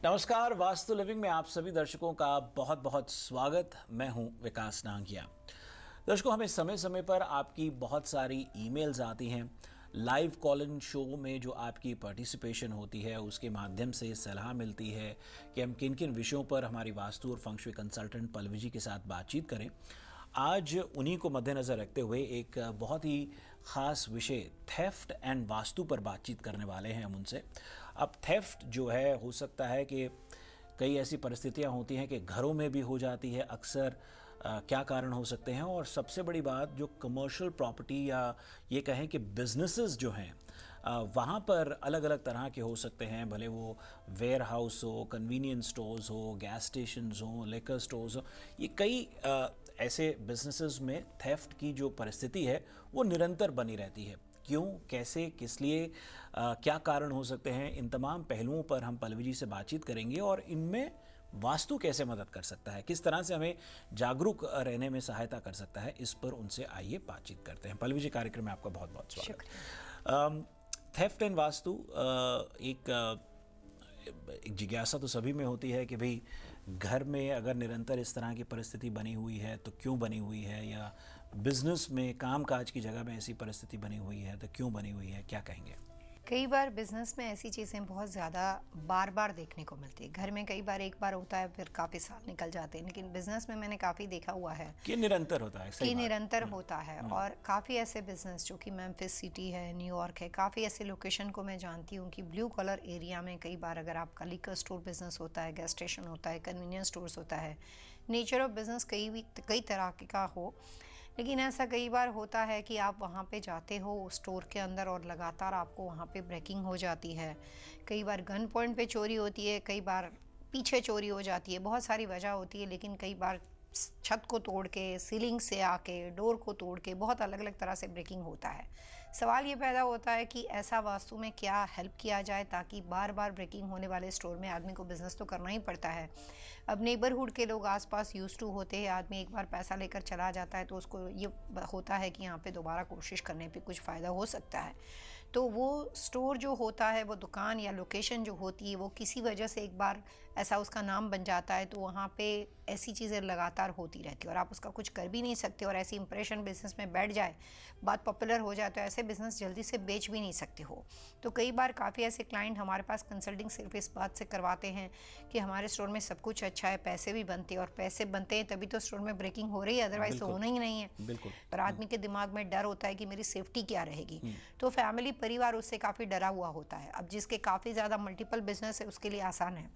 नमस्कार, वास्तु लिविंग में आप सभी दर्शकों का बहुत बहुत स्वागत। मैं हूं विकास नांगिया। दर्शकों, हमें समय समय पर आपकी बहुत सारी ईमेल्स आती हैं। लाइव कॉल इन शो में जो आपकी पार्टिसिपेशन होती है उसके माध्यम से सलाह मिलती है कि हम किन किन विषयों पर हमारी वास्तु और फंक्शुई कंसल्टेंट पल्लवी जी के साथ बातचीत करें। आज उन्हीं को मद्देनज़र रखते हुए एक बहुत ही ख़ास विषय थेफ्ट एंड वास्तु पर बातचीत करने वाले हैं हम उनसे। अब थेफ्ट जो है, हो सकता है कि कई ऐसी परिस्थितियां होती हैं कि घरों में भी हो जाती है अक्सर। क्या कारण हो सकते हैं, और सबसे बड़ी बात, जो कमर्शियल प्रॉपर्टी या ये कहें कि बिजनेसेस जो हैं वहाँ पर अलग अलग तरह के हो सकते हैं। भले वो वेयर हाउस हो, कन्वीनियंस स्टोर्स हो, गैस स्टेशंस हो, लिकर स्टोर्स हो, ये कई ऐसे बिजनेसेस में थेफ्ट की जो परिस्थिति है वो निरंतर बनी रहती है। क्यों, कैसे, किस लिए, क्या कारण हो सकते हैं, इन तमाम पहलुओं पर हम पल्लवी जी से बातचीत करेंगे और इनमें वास्तु कैसे मदद कर सकता है, किस तरह से हमें जागरूक रहने में सहायता कर सकता है, इस पर उनसे आइए बातचीत करते हैं। पल्लवी जी, कार्यक्रम में आपका बहुत बहुत स्वागत। थेफ्ट एंड वास्तु, एक जिज्ञासा तो सभी में होती है कि भाई घर में अगर निरंतर इस तरह की परिस्थिति बनी हुई है तो क्यों बनी हुई है, या बिजनेस में काम काज की जगह में ऐसी परिस्थिति बनी हुई है तो क्यों बनी हुई है, क्या कहेंगे? कई बार बिजनेस में ऐसी चीज़ें बहुत ज़्यादा बार बार देखने को मिलती है। घर में कई बार एक बार होता है, फिर काफ़ी साल निकल जाते हैं, लेकिन बिजनेस में मैंने काफ़ी देखा हुआ है कि निरंतर होता है। कि निरंतर होता है। और काफ़ी ऐसे बिजनेस जो कि मेम्फिस सिटी है, न्यूयॉर्क है, काफ़ी ऐसे लोकेशन को मैं जानती हूँ कि ब्लू कलर एरिया में कई बार अगर आपका लिकर स्टोर बिजनेस होता है, गैस स्टेशन होता है, कन्वीनियंस स्टोर्स होता है, नेचर ऑफ बिजनेस कई तरह का हो, लेकिन ऐसा कई बार होता है कि आप वहाँ पे जाते हो स्टोर के अंदर और लगातार आपको वहाँ पे ब्रेकिंग हो जाती है। कई बार गन पॉइंट पे चोरी होती है, कई बार पीछे चोरी हो जाती है, बहुत सारी वजह होती है, लेकिन कई बार छत को तोड़ के, सीलिंग से आके, डोर को तोड़ के बहुत अलग अलग तरह से ब्रेकिंग होता है। सवाल ये पैदा होता है कि ऐसा वास्तु में क्या हेल्प किया जाए ताकि बार बार ब्रेकिंग होने वाले स्टोर में आदमी को बिजनेस तो करना ही पड़ता है। अब नेबरहुड के लोग आसपास यूज टू होते हैं, आदमी एक बार पैसा लेकर चला जाता है तो उसको ये होता है कि यहाँ पे दोबारा कोशिश करने पे कुछ फ़ायदा हो सकता है। तो वो स्टोर जो होता है, वो दुकान या लोकेशन जो होती है, वो किसी वजह से एक बार ऐसा उसका नाम बन जाता है तो वहाँ पे ऐसी चीज़ें लगातार होती रहती है और आप उसका कुछ कर भी नहीं सकते। और ऐसी इंप्रेशन बिजनेस में बैठ जाए, बात पॉपुलर हो जाए, तो ऐसे बिजनेस जल्दी से बेच भी नहीं सकते हो। तो कई बार काफ़ी ऐसे क्लाइंट हमारे पास कंसल्टिंग सिर्फ इस बात से करवाते हैं कि हमारे स्टोर में सब कुछ अच्छा है, पैसे भी बनते हैं, और पैसे बनते हैं तभी तो स्टोर में ब्रेकिंग हो रही है, अदरवाइज तो होना ही नहीं है। बिल्कुल। पर आदमी के दिमाग में डर होता है कि मेरी सेफ्टी क्या रहेगी, तो फैमिली परिवार उससे काफ़ी डरा हुआ होता है। अब जिसके काफ़ी ज़्यादा मल्टीपल बिजनेस है उसके लिए आसान है,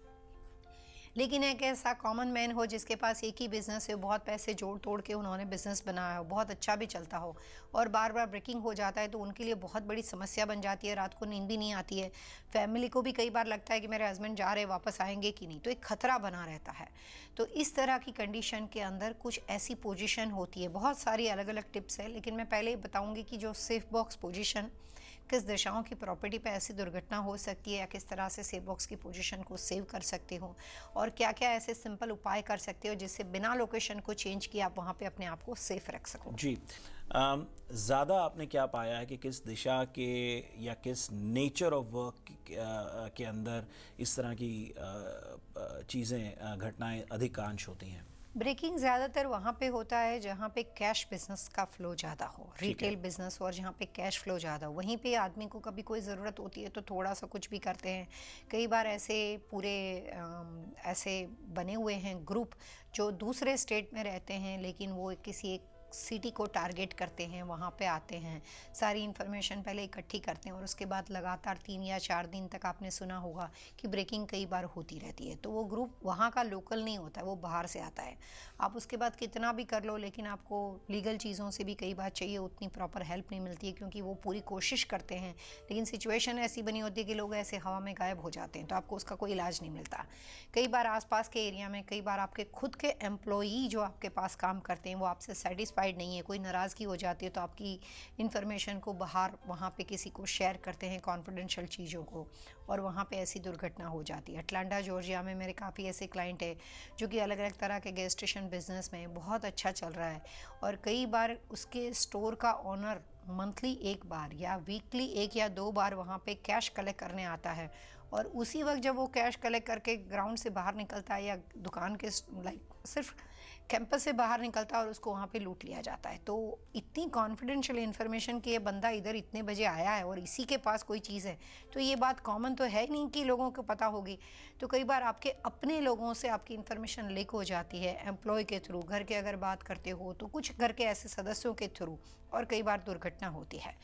लेकिन एक ऐसा कॉमन मैन हो जिसके पास एक ही बिज़नेस है, बहुत पैसे जोड़ तोड़ के उन्होंने बिज़नेस बनाया हो, बहुत अच्छा भी चलता हो, और बार बार ब्रेकिंग हो जाता है, तो उनके लिए बहुत बड़ी समस्या बन जाती है। रात को नींद भी नहीं आती है, फैमिली को भी कई बार लगता है कि मेरे हस्बैंड जा रहे, वापस आएंगे कि नहीं, तो एक खतरा बना रहता है। तो इस तरह की कंडीशन के अंदर कुछ ऐसी पोजीशन होती है, बहुत सारी अलग अलग टिप्स है, लेकिन मैं पहले बताऊँगी कि जो सेफ बॉक्स पोजीशन, किस दिशाओं की प्रॉपर्टी पे ऐसी दुर्घटना हो सकती है, या किस तरह से सेफ बॉक्स की पोजीशन को सेव कर सकते हो, और क्या क्या ऐसे सिंपल उपाय कर सकते हो जिससे बिना लोकेशन को चेंज किए आप वहाँ पे अपने आप को सेफ रख सको। जी, ज़्यादा आपने क्या पाया है कि किस दिशा के या किस नेचर ऑफ वर्क के अंदर इस तरह की चीज़ें, घटनाएं अधिकांश होती हैं? ब्रेकिंग ज़्यादातर वहाँ पे होता है जहाँ पे कैश बिजनेस का फ्लो ज़्यादा हो, रिटेल बिजनेस, और जहाँ पे कैश फ्लो ज़्यादा हो, वहीं पे आदमी को कभी कोई ज़रूरत होती है तो थोड़ा सा कुछ भी करते हैं। कई बार ऐसे पूरे ऐसे बने हुए हैं ग्रुप जो दूसरे स्टेट में रहते हैं, लेकिन वो किसी एक सिटी को टारगेट करते हैं, वहाँ पे आते हैं, सारी इन्फॉर्मेशन पहले इकट्ठी करते हैं, और उसके बाद लगातार 3 या 4 दिन तक आपने सुना होगा कि ब्रेकिंग कई बार होती रहती है। तो वो ग्रुप वहाँ का लोकल नहीं होता है, वो बाहर से आता है। आप उसके बाद कितना भी कर लो, लेकिन आपको लीगल चीज़ों से भी कई बार चाहिए, उतनी प्रॉपर हेल्प नहीं मिलती है, क्योंकि वो पूरी कोशिश करते हैं, लेकिन सिचुएशन ऐसी बनी होती है कि लोग ऐसे हवा में गायब हो जाते हैं, तो आपको उसका कोई इलाज नहीं मिलता। कई बार आसपास के एरिया में, कई बार आपके खुद के एम्प्लॉई जो आपके पास काम करते हैं वो आपसे सेटिस्फाइड नहीं है, कोई नाराज़गी हो जाती है, तो आपकी इन्फॉर्मेशन को बाहर वहाँ पे किसी को शेयर करते हैं, कॉन्फिडेंशियल चीज़ों को, और वहाँ पे ऐसी दुर्घटना हो जाती है। अटलांटा जॉर्जिया में मेरे काफ़ी ऐसे क्लाइंट है जो कि अलग अलग तरह के गैस स्टेशन बिजनेस में बहुत अच्छा चल रहा है, और कई बार उसके स्टोर का ओनर मंथली एक बार या वीकली 1 या 2 बार वहाँ पे कैश कलेक्ट करने आता है, और उसी वक्त जब वो कैश कलेक्ट करके ग्राउंड से बाहर निकलता है या दुकान के सिर्फ कैंपस से बाहर निकलता है और उसको वहाँ पे लूट लिया जाता है। तो इतनी कॉन्फिडेंशियल इन्फॉर्मेशन कि ये बंदा इधर इतने बजे आया है और इसी के पास कोई चीज़ है, तो ये बात कॉमन तो है ही नहीं कि लोगों को पता होगी। तो कई बार आपके अपने लोगों से आपकी इन्फॉर्मेशन लीक हो जाती है, एम्प्लॉय के थ्रू, घर के अगर बात करते हो तो कुछ घर के ऐसे सदस्यों के थ्रू, और कई बार दुर्घटना होती है।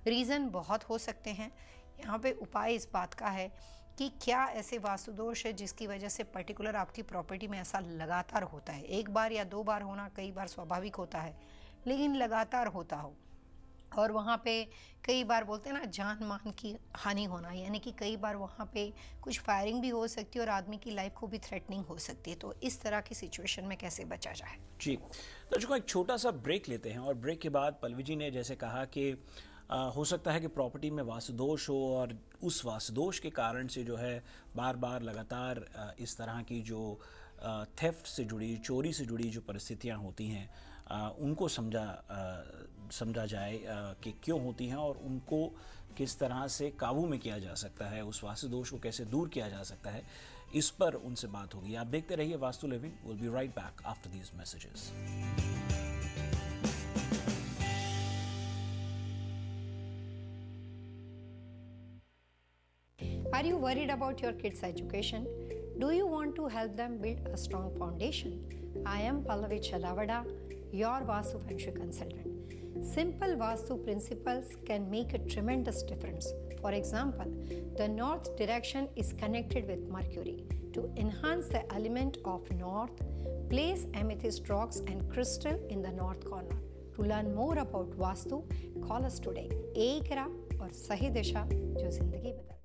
रीज़न बहुत हो सकते हैं। यहाँ पे उपाय इस बात का है कि क्या ऐसे वास्तु दोष है जिसकी वजह से पर्टिकुलर आपकी प्रॉपर्टी में ऐसा लगातार होता है। एक बार या 2 बार होना कई बार स्वाभाविक होता है, लेकिन लगातार होता हो और वहाँ पे कई बार बोलते हैं ना जान मान की हानि होना, यानी कि कई बार वहाँ पे कुछ फायरिंग भी हो सकती है और आदमी की लाइफ को भी थ्रेटनिंग हो सकती है। तो इस तरह की सिचुएशन में कैसे बचा जाए। जी दर्शकों, एक छोटा सा ब्रेक लेते हैं और ब्रेक के बाद पल्लवी जी ने जैसे कहा कि हो सकता है कि प्रॉपर्टी में वास्तुदोष हो और उस वास्तुदोष के कारण से जो है बार बार लगातार इस तरह की जो थेफ्ट से जुड़ी, चोरी से जुड़ी जो परिस्थितियां होती हैं उनको समझा जाए कि क्यों होती हैं और उनको किस तरह से काबू में किया जा सकता है, उस वास्तुदोष को कैसे दूर किया जा सकता है, इस पर उनसे बात होगी। आप देखते रहिए vastu living. Will be right back after these messages. Are you worried about your kids' education? Do you want to help them build a strong foundation? I am Pallavi Chalavada, your Vastu Feng Shui consultant. Simple Vastu principles can make a tremendous difference. For example, the north direction is connected with Mercury. To enhance the element of north, place amethyst rocks and crystal in the north corner. To learn more about Vastu, call us today. एक राह और सही दिशा जो जिंदगी बदले।